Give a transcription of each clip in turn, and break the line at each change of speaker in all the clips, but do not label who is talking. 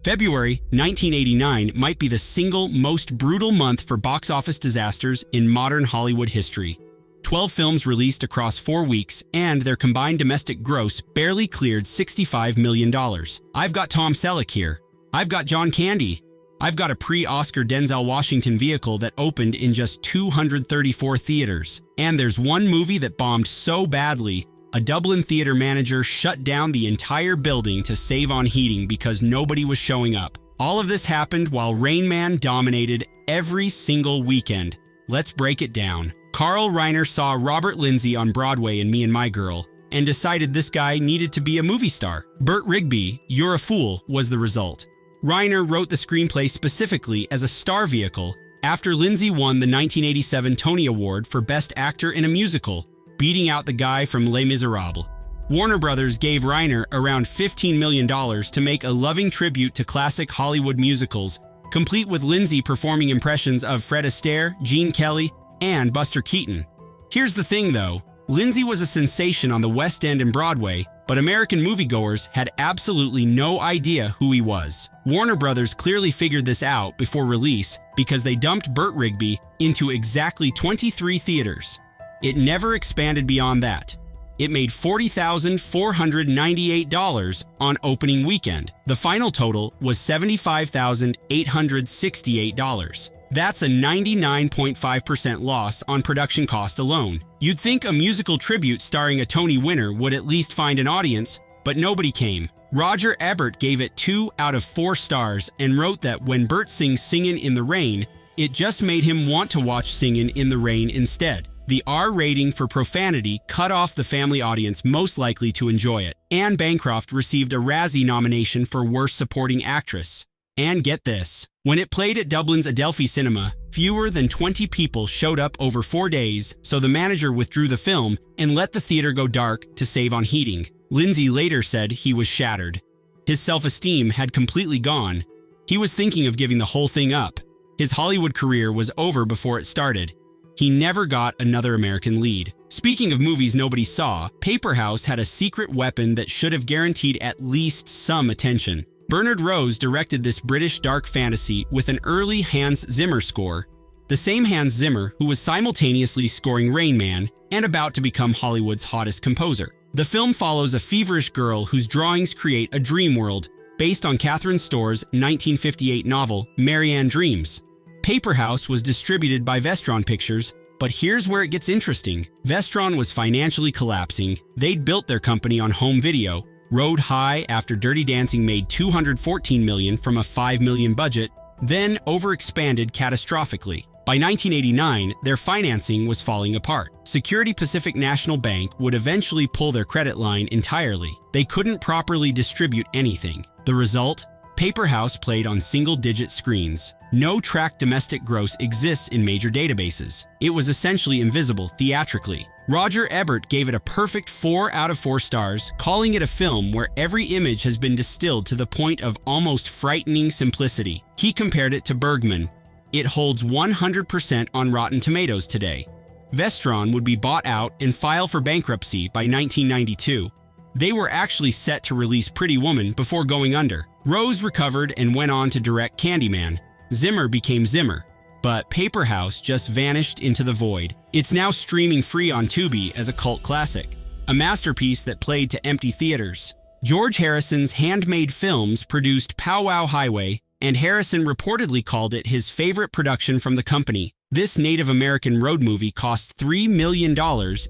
February 1989 might be the single most brutal month for box office disasters in modern Hollywood history. 12 films released across 4 weeks, and their combined domestic gross barely cleared $65 million. I've got Tom Selleck here. I've got John Candy. I've got a pre-Oscar Denzel Washington vehicle that opened in just 234 theaters. And there's one movie that bombed so badly, a Dublin theater manager shut down the entire building to save on heating because nobody was showing up. All of this happened while Rain Man dominated every single weekend. Let's break it down. Carl Reiner saw Robert Lindsay on Broadway in Me and My Girl and decided this guy needed to be a movie star. Burt Rigby, You're a Fool, was the result. Reiner wrote the screenplay specifically as a star vehicle after Lindsay won the 1987 Tony Award for Best Actor in a Musical, beating out the guy from Les Miserables. Warner Brothers gave Reiner around $15 million to make a loving tribute to classic Hollywood musicals, complete with Lindsay performing impressions of Fred Astaire, Gene Kelly, and Buster Keaton. Here's the thing though, Lindsay was a sensation on the West End and Broadway, but American moviegoers had absolutely no idea who he was. Warner Brothers clearly figured this out before release because they dumped Burt Rigby into exactly 23 theaters. It never expanded beyond that. It made $40,498 on opening weekend. The final total was $75,868. That's a 99.5% loss on production cost alone. You'd think a musical tribute starring a Tony winner would at least find an audience, but nobody came. Roger Ebert gave it 2 out of 4 stars and wrote that when Burt sings Singin' in the Rain, it just made him want to watch Singin' in the Rain instead. The R rating for profanity cut off the family audience most likely to enjoy it. Anne Bancroft received a Razzie nomination for Worst Supporting Actress. And get this, when it played at Dublin's Adelphi Cinema, fewer than 20 people showed up over 4 days, so the manager withdrew the film and let the theater go dark to save on heating. Lindsay later said he was shattered. His self-esteem had completely gone. He was thinking of giving the whole thing up. His Hollywood career was over before it started. He never got another American lead. Speaking of movies nobody saw, Paper House had a secret weapon that should have guaranteed at least some attention. Bernard Rose directed this British dark fantasy with an early Hans Zimmer score, the same Hans Zimmer who was simultaneously scoring Rain Man and about to become Hollywood's hottest composer. The film follows a feverish girl whose drawings create a dream world based on Catherine Storr's 1958 novel Marianne Dreams. Paper House was distributed by Vestron Pictures, but here's where it gets interesting. Vestron was financially collapsing. They'd built their company on home video, rode high after Dirty Dancing made $214 million from a $5 million budget, then overexpanded catastrophically. By 1989, their financing was falling apart. Security Pacific National Bank would eventually pull their credit line entirely. They couldn't properly distribute anything. The result? Paper House played on single-digit screens. No tracked domestic gross exists in major databases. It was essentially invisible theatrically. Roger Ebert gave it a perfect 4 out of 4 stars, calling it a film where every image has been distilled to the point of almost frightening simplicity. He compared it to Bergman. It holds 100% on Rotten Tomatoes today. Vestron would be bought out and file for bankruptcy by 1992. They were actually set to release Pretty Woman before going under. Rose recovered and went on to direct Candyman. Zimmer became Zimmer, but Paper House just vanished into the void. It's now streaming free on Tubi as a cult classic, a masterpiece that played to empty theaters. George Harrison's Handmade Films produced Pow Wow Highway, and Harrison reportedly called it his favorite production from the company. This Native American road movie cost $3 million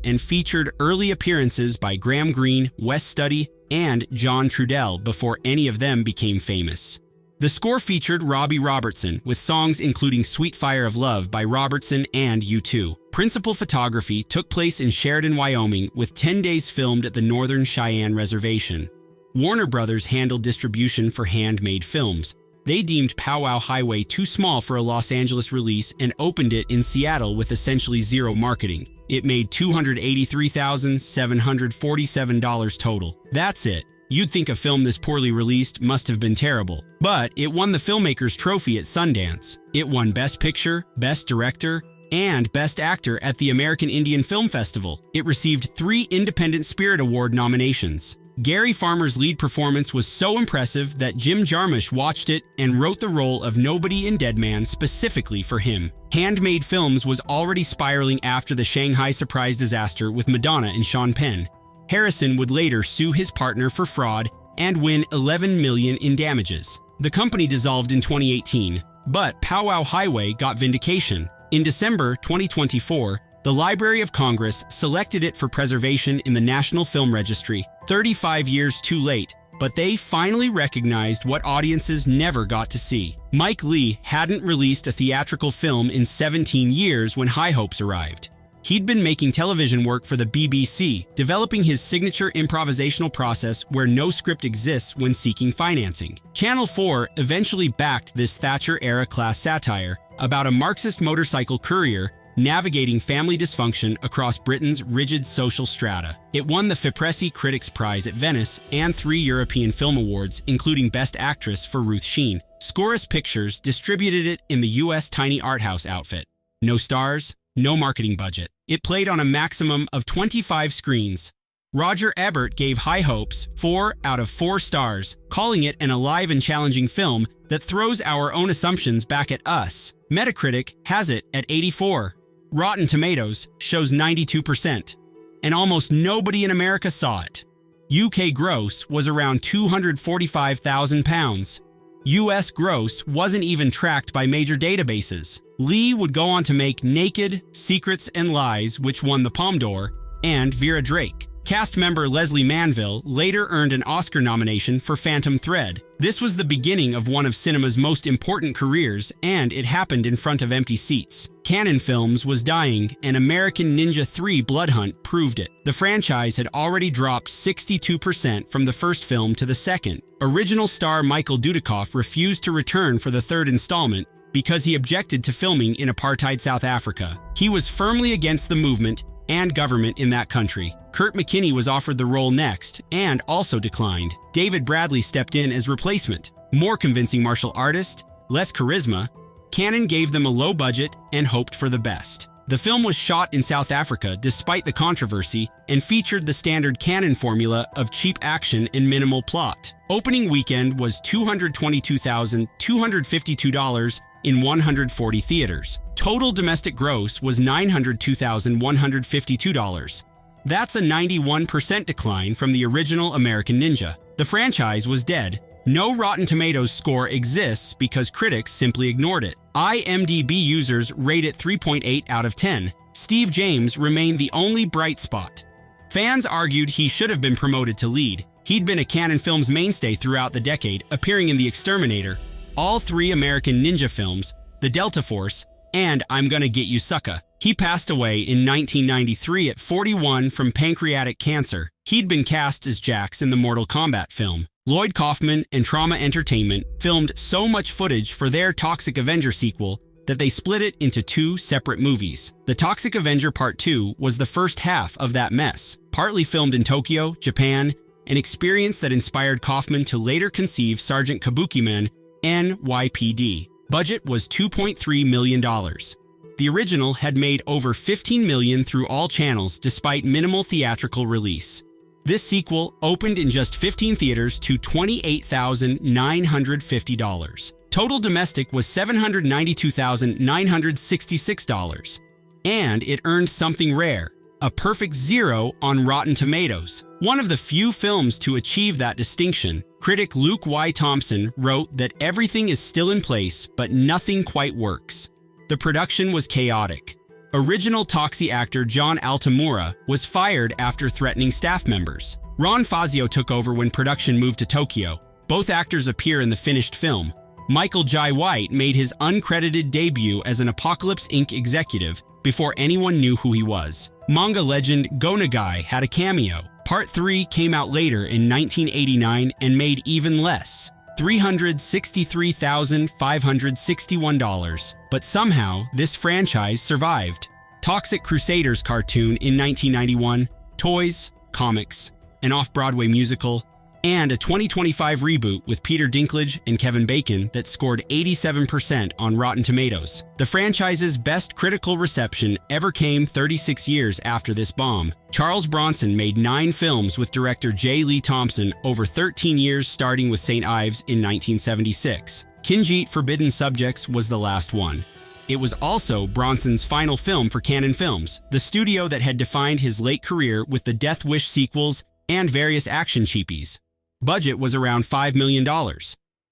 and featured early appearances by Graham Greene, Wes Studi, and John Trudell before any of them became famous. The score featured Robbie Robertson, with songs including Sweet Fire of Love by Robertson and U2. Principal photography took place in Sheridan, Wyoming, with 10 days filmed at the Northern Cheyenne Reservation. Warner Brothers handled distribution for Handmade Films. They deemed Pow Wow Highway too small for a Los Angeles release and opened it in Seattle with essentially zero marketing. It made $283,747 total. That's it. You'd think a film this poorly released must have been terrible. But it won the Filmmakers Trophy at Sundance. It won Best Picture, Best Director, and Best Actor at the American Indian Film Festival. It received 3 Independent Spirit Award nominations. Gary Farmer's lead performance was so impressive that Jim Jarmusch watched it and wrote the role of Nobody in Dead Man specifically for him. Handmade Films was already spiraling after the Shanghai surprise disaster with Madonna and Sean Penn. Harrison would later sue his partner for fraud and win $11 million in damages. The company dissolved in 2018, but Pow Wow Highway got vindication. In December 2024, the Library of Congress selected it for preservation in the National Film Registry. 35 years too late, but they finally recognized what audiences never got to see. Mike Leigh hadn't released a theatrical film in 17 years when High Hopes arrived. He'd been making television work for the BBC, developing his signature improvisational process where no script exists when seeking financing. Channel 4 eventually backed this Thatcher-era class satire about a Marxist motorcycle courier navigating family dysfunction across Britain's rigid social strata. It won the Fipressi Critics' Prize at Venice and 3 European Film Awards, including Best Actress for Ruth Sheen. Scorus Pictures distributed it in the U.S. tiny art house outfit. No stars, no marketing budget. It played on a maximum of 25 screens. Roger Ebert gave High Hopes 4 out of 4 stars, calling it an alive and challenging film that throws our own assumptions back at us. Metacritic has it at 84. Rotten Tomatoes shows 92%, and almost nobody in America saw it. UK gross was around £245,000. US gross wasn't even tracked by major databases. Leigh would go on to make Naked, Secrets and Lies, which won the Palme d'Or, and Vera Drake. Cast member Leslie Manville later earned an Oscar nomination for Phantom Thread. This was the beginning of one of cinema's most important careers, and it happened in front of empty seats. Cannon Films was dying, and American Ninja 3 Blood Hunt proved it. The franchise had already dropped 62% from the first film to the second. Original star Michael Dudikoff refused to return for the third installment because he objected to filming in apartheid South Africa. He was firmly against the movement and government in that country. Kurt McKinney was offered the role next and also declined. David Bradley stepped in as replacement. More convincing martial artist, less charisma, Cannon gave them a low budget and hoped for the best. The film was shot in South Africa despite the controversy and featured the standard Cannon formula of cheap action and minimal plot. Opening weekend was $222,252 in 140 theaters. Total domestic gross was $902,152. That's a 91% decline from the original American Ninja. The franchise was dead. No Rotten Tomatoes score exists because critics simply ignored it. IMDb users rate it 3.8 out of 10. Steve James remained the only bright spot. Fans argued he should have been promoted to lead. He'd been a Cannon Films mainstay throughout the decade, appearing in The Exterminator, all 3 American Ninja films, The Delta Force, and I'm Gonna Get You Sucka. He passed away in 1993 at 41 from pancreatic cancer. He'd been cast as Jax in the Mortal Kombat film. Lloyd Kaufman and Trauma Entertainment filmed so much footage for their Toxic Avenger sequel that they split it into 2 separate movies. The Toxic Avenger Part 2 was the first half of that mess, partly filmed in Tokyo, Japan, an experience that inspired Kaufman to later conceive Sergeant Kabukiman NYPD. Budget was $2.3 million. The original had made over $15 million through all channels despite minimal theatrical release. This sequel opened in just 15 theaters to $28,950. Total domestic was $792,966. And it earned something rare, a perfect 0 on Rotten Tomatoes. One of the few films to achieve that distinction. Critic Luke Y. Thompson wrote that everything is still in place, but nothing quite works. The production was chaotic. Original Toxie actor John Altamura was fired after threatening staff members. Ron Fazio took over when production moved to Tokyo. Both actors appear in the finished film. Michael Jai White made his uncredited debut as an Apocalypse Inc. executive before anyone knew who he was. Manga legend Go Nagai had a cameo. Part 3 came out later in 1989 and made even less, $363,561. But somehow, this franchise survived. Toxic Crusaders cartoon in 1991, toys, comics, an off-Broadway musical, and a 2025 reboot with Peter Dinklage and Kevin Bacon that scored 87% on Rotten Tomatoes. The franchise's best critical reception ever came 36 years after this bomb. Charles Bronson made 9 films with director J. Lee Thompson over 13 years, starting with St. Ives in 1976. Kinjeet Forbidden Subjects was the last one. It was also Bronson's final film for Cannon Films, the studio that had defined his late career with the Death Wish sequels and various action cheapies. Budget was around $5 million.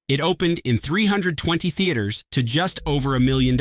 It opened in 320 theaters to just over $1 million.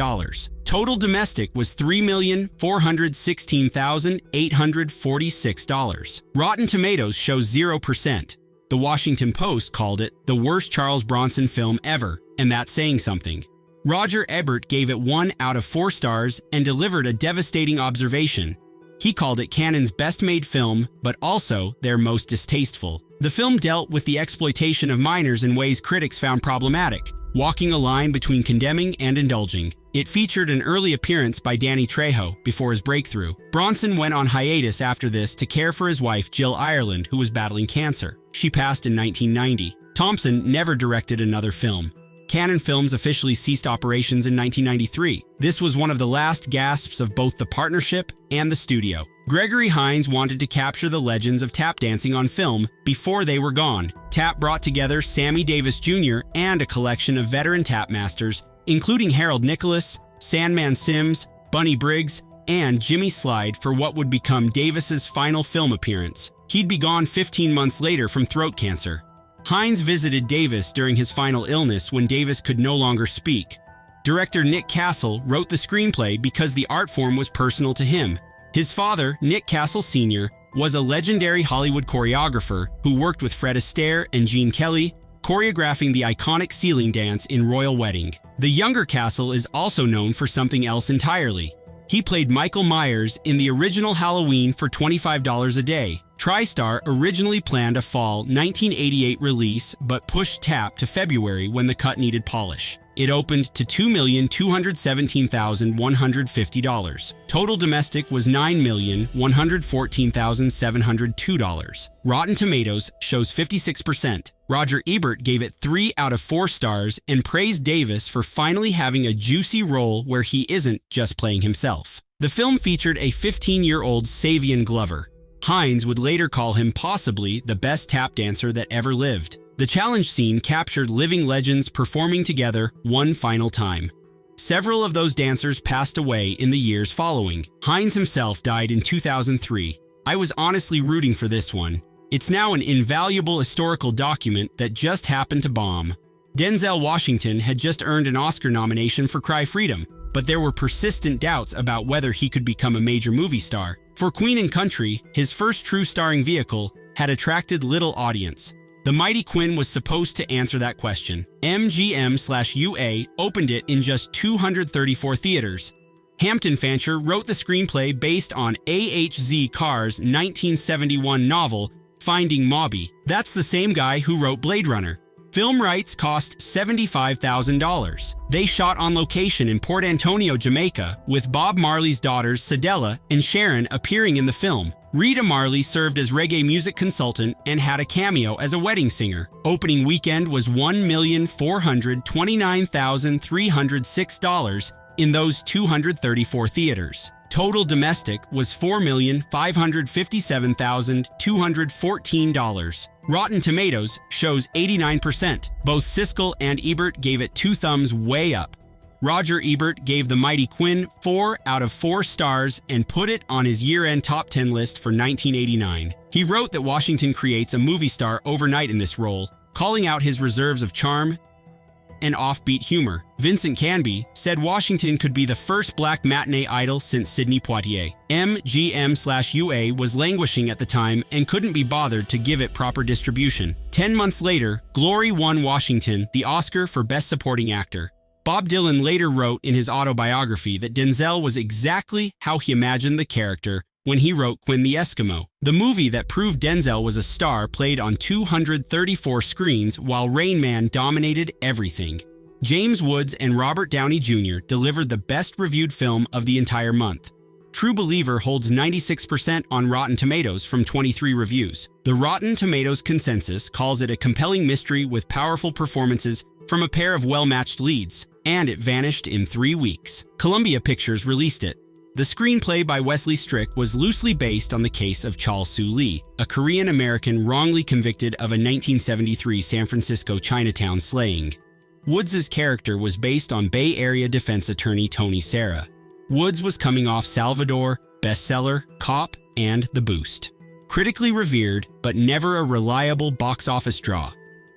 Total domestic was $3,416,846. Rotten Tomatoes shows 0%. The Washington Post called it the worst Charles Bronson film ever, and that's saying something. Roger Ebert gave it 1 out of 4 stars and delivered a devastating observation. He called it Cannon's best-made film, but also their most distasteful. The film dealt with the exploitation of minors in ways critics found problematic, walking a line between condemning and indulging. It featured an early appearance by Danny Trejo before his breakthrough. Bronson went on hiatus after this to care for his wife Jill Ireland, who was battling cancer. She passed in 1990. Thompson never directed another film. Cannon Films officially ceased operations in 1993. This was one of the last gasps of both the partnership and the studio. Gregory Hines wanted to capture the legends of tap dancing on film before they were gone. Tap brought together Sammy Davis Jr. and a collection of veteran tap masters, including Harold Nicholas, Sandman Sims, Bunny Briggs, and Jimmy Slide for what would become Davis's final film appearance. He'd be gone 15 months later from throat cancer. Hines visited Davis during his final illness when Davis could no longer speak. Director Nick Castle wrote the screenplay because the art form was personal to him. His father, Nick Castle Sr., was a legendary Hollywood choreographer who worked with Fred Astaire and Gene Kelly, choreographing the iconic ceiling dance in Royal Wedding. The younger Castle is also known for something else entirely. He played Michael Myers in the original Halloween for $25 a day. TriStar originally planned a fall 1988 release, but pushed Tap to February when the cut needed polish. It opened to $2,217,150. Total domestic was $9,114,702. Rotten Tomatoes shows 56%. Roger Ebert gave it 3 out of 4 stars and praised Davis for finally having a juicy role where he isn't just playing himself. The film featured a 15-year-old Savion Glover. Hines would later call him possibly the best tap dancer that ever lived. The challenge scene captured living legends performing together one final time. Several of those dancers passed away in the years following. Hines himself died in 2003. I was honestly rooting for this one. It's now an invaluable historical document that just happened to bomb. Denzel Washington had just earned an Oscar nomination for Cry Freedom, but there were persistent doubts about whether he could become a major movie star. For Queen and Country, his first true starring vehicle, had attracted little audience. The Mighty Quinn was supposed to answer that question. MGM/UA opened it in just 234 theaters. Hampton Fancher wrote the screenplay based on A.H.Z. Carr's 1971 novel, Finding Mobby. That's the same guy who wrote Blade Runner. Film rights cost $75,000. They shot on location in Port Antonio, Jamaica, with Bob Marley's daughters Cedella and Sharon appearing in the film. Rita Marley served as reggae music consultant and had a cameo as a wedding singer. Opening weekend was $1,429,306 in those 234 theaters. Total domestic was $4,557,214. Rotten Tomatoes shows 89%. Both Siskel and Ebert gave it 2 thumbs way up. Roger Ebert gave The Mighty Quinn 4 out of 4 stars and put it on his year-end top 10 list for 1989. He wrote that Washington creates a movie star overnight in this role, calling out his reserves of charm and offbeat humor. Vincent Canby said Washington could be the first black matinee idol since Sidney Poitier. MGM/UA was languishing at the time and couldn't be bothered to give it proper distribution. 10 months later, Glory won Washington the Oscar for Best Supporting Actor. Bob Dylan later wrote in his autobiography that Denzel was exactly how he imagined the character when he wrote Quinn the Eskimo. The movie that proved Denzel was a star played on 234 screens while Rain Man dominated everything. James Woods and Robert Downey Jr. delivered the best reviewed film of the entire month. True Believer holds 96% on Rotten Tomatoes from 23 reviews. The Rotten Tomatoes consensus calls it a compelling mystery with powerful performances from a pair of well-matched leads, and it vanished in 3 weeks. Columbia Pictures released it. The screenplay by Wesley Strick was loosely based on the case of Chol Soo Lee, a Korean-American wrongly convicted of a 1973 San Francisco Chinatown slaying. Woods' character was based on Bay Area defense attorney Tony Serra. Woods was coming off Salvador, Bestseller, Cop, and The Boost. Critically revered, but never a reliable box office draw.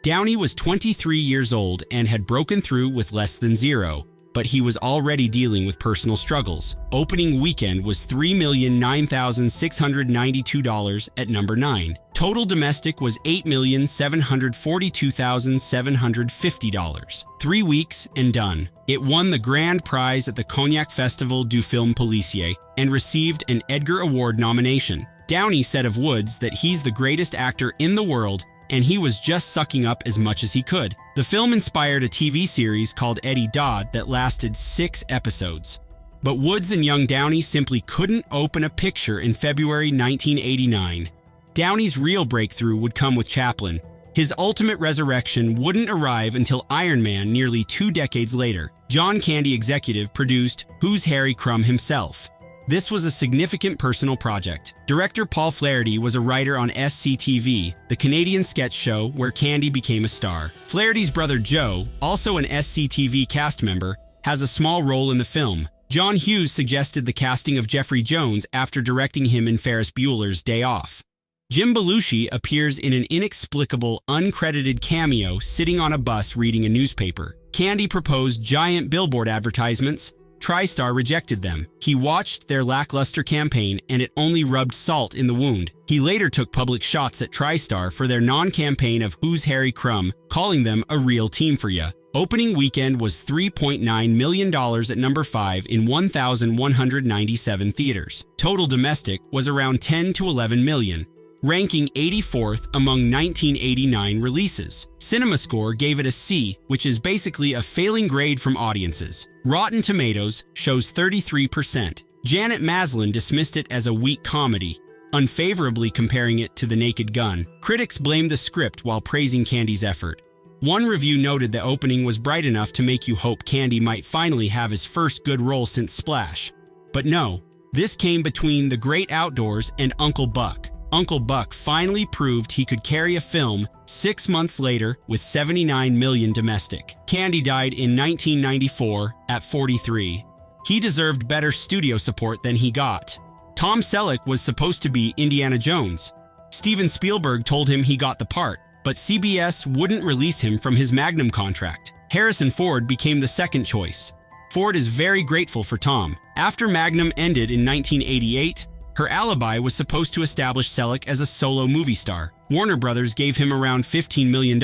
Downey was 23 years old and had broken through with less than zero, but he was already dealing with personal struggles. Opening weekend was $3,009,692 at number 9. Total domestic was $8,742,750. 3 weeks and done. It won the grand prize at the Cognac Festival du Film Policier and received an Edgar Award nomination. Downey said of Woods that he's the greatest actor in the world and he was just sucking up as much as he could. The film inspired a TV series called Eddie Dodd that lasted 6 episodes. But Woods and young Downey simply couldn't open a picture in February 1989. Downey's real breakthrough would come with Chaplin. His ultimate resurrection wouldn't arrive until Iron Man nearly 2 decades later. John Candy executive produced Who's Harry Crumb himself. This was a significant personal project. Director Paul Flaherty was a writer on SCTV, the Canadian sketch show where Candy became a star. Flaherty's brother Joe, also an SCTV cast member, has a small role in the film. John Hughes suggested the casting of Jeffrey Jones after directing him in Ferris Bueller's Day Off. Jim Belushi appears in an inexplicable, uncredited cameo sitting on a bus reading a newspaper. Candy proposed giant billboard advertisements. TriStar rejected them. He watched their lackluster campaign and it only rubbed salt in the wound. He later took public shots at TriStar for their non-campaign of Who's Harry Crumb, calling them a real team for ya. Opening weekend was $3.9 million at number 5 in 1,197 theaters. Total domestic was around 10 to 11 million. Ranking 84th among 1989 releases. CinemaScore gave it a C, which is basically a failing grade from audiences. Rotten Tomatoes shows 33%. Janet Maslin dismissed it as a weak comedy, unfavorably comparing it to The Naked Gun. Critics blamed the script while praising Candy's effort. One review noted the opening was bright enough to make you hope Candy might finally have his first good role since Splash. But no, this came between The Great Outdoors and Uncle Buck. Uncle Buck finally proved he could carry a film 6 months later with 79 million domestic. Candy died in 1994 at 43. He deserved better studio support than he got. Tom Selleck was supposed to be Indiana Jones. Steven Spielberg told him he got the part, but CBS wouldn't release him from his Magnum contract. Harrison Ford became the second choice. Ford is very grateful for Tom. After Magnum ended in 1988, Her Alibi was supposed to establish Selleck as a solo movie star. Warner Brothers gave him around $15 million.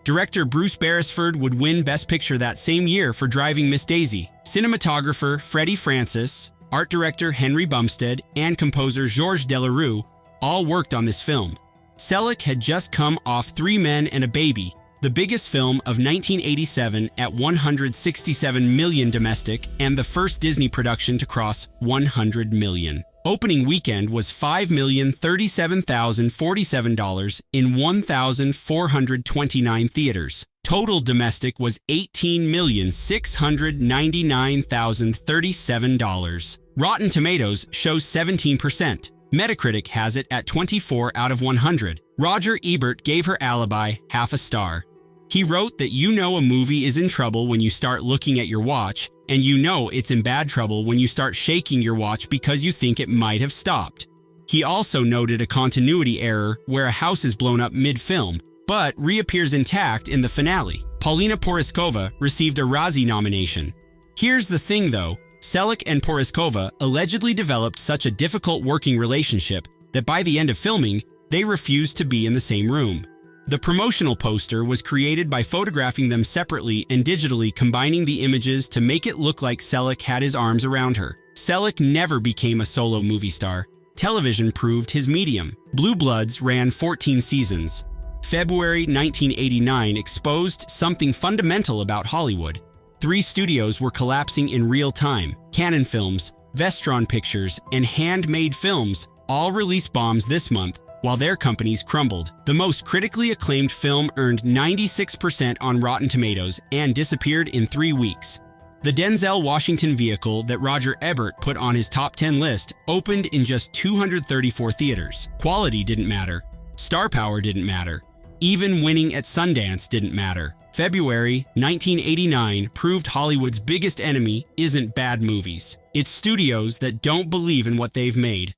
Director Bruce Beresford would win Best Picture that same year for Driving Miss Daisy. Cinematographer Freddie Francis, art director Henry Bumstead, and composer Georges Delerue all worked on this film. Selleck had just come off Three Men and a Baby, the biggest film of 1987 at 167 million domestic and the first Disney production to cross 100 million. Opening weekend was $5,037,047 in 1,429 theaters. Total domestic was $18,699,037. Rotten Tomatoes shows 17%. Metacritic has it at 24 out of 100. Roger Ebert gave Her Alibi half a star. He wrote that you know a movie is in trouble when you start looking at your watch, and you know it's in bad trouble when you start shaking your watch because you think it might have stopped. He also noted a continuity error where a house is blown up mid-film, but reappears intact in the finale. Paulina Poriskova received a Razzie nomination. Here's the thing though, Selleck and Poriskova allegedly developed such a difficult working relationship that by the end of filming, they refused to be in the same room. The promotional poster was created by photographing them separately and digitally combining the images to make it look like Selleck had his arms around her. Selleck never became a solo movie star. Television proved his medium. Blue Bloods ran 14 seasons. February 1989 exposed something fundamental about Hollywood. 3 studios were collapsing in real time: Cannon Films, Vestron Pictures, and Handmade Films all released bombs this month, while their companies crumbled. The most critically acclaimed film earned 96% on Rotten Tomatoes and disappeared in 3 weeks. The Denzel Washington vehicle that Roger Ebert put on his top 10 list opened in just 234 theaters. Quality didn't matter. Star power didn't matter. Even winning at Sundance didn't matter. February 1989 proved Hollywood's biggest enemy isn't bad movies. It's studios that don't believe in what they've made.